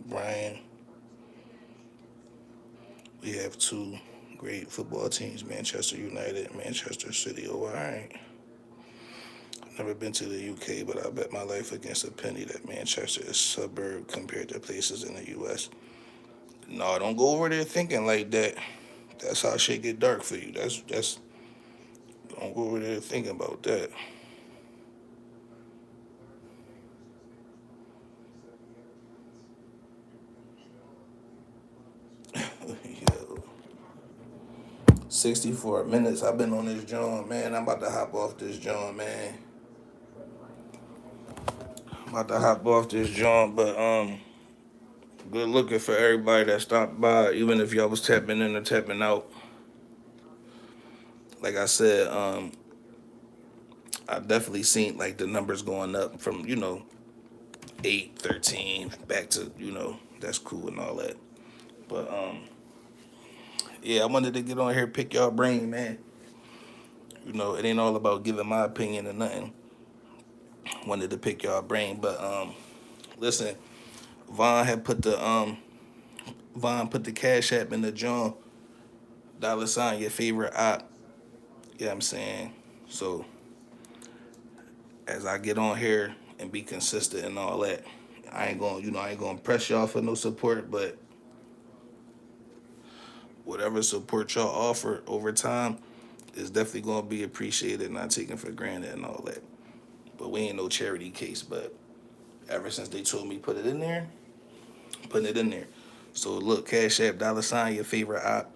Brian, we have two great football teams, Manchester United and Manchester City. Oh, all right. I've never been to the UK, but I bet my life against a penny that Manchester is suburb compared to places in the US. No, don't go over there thinking like that. That's how shit get dark for you. That's don't go over there thinking about that. Yo, 64 minutes. I've been on this joint, man. I'm about to hop off this joint, man. I'm about to hop off this joint, but good looking for everybody that stopped by, even if y'all was tapping in or tapping out. Like I said, I definitely seen like the numbers going up from 8, 13 back to that's cool and all that. But yeah, I wanted to get on here, pick y'all brain, man. It ain't all about giving my opinion or nothing. Wanted to pick y'all brain, but listen, Vaughn had put the Vaughn put the cash app in the John $, your favorite app. You know what I'm saying? So as I get on here and be consistent and all that, I ain't gonna press y'all for no support, but whatever support y'all offer over time is definitely gonna be appreciated, not taken for granted and all that. But we ain't no charity case, but ever since they told me put it in there, putting it in there. So look, Cash App, $, your favorite app.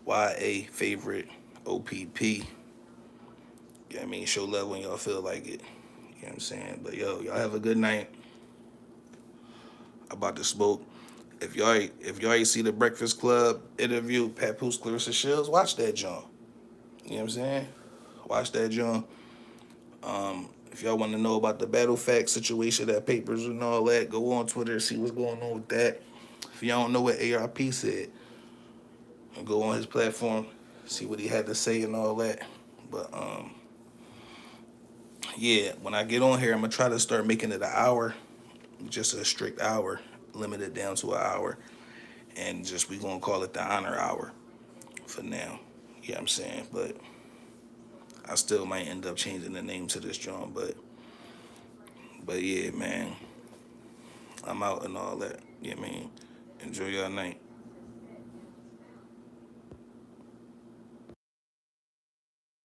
YA favorite OPP. Yeah, I mean, show love when y'all feel like it. You know what I'm saying? But yo, y'all have a good night. About to smoke. If y'all ain't see the Breakfast Club interview, Papoose Clarissa Shields, watch that John. You know what I'm saying? Watch that John. If y'all want to know about the battle fact situation, that papers and all that, go on Twitter, see what's going on with that. If y'all don't know what ARP said, go on his platform, see what he had to say and all that. But yeah, when I get on here, I'm gonna try to start making it an hour, just a strict hour, limited down to an hour, and just we gonna call it the honor hour for now. You know what I'm saying? But I still might end up changing the name to this joint, but yeah, man, I'm out and all that. You know what I mean? Enjoy your night.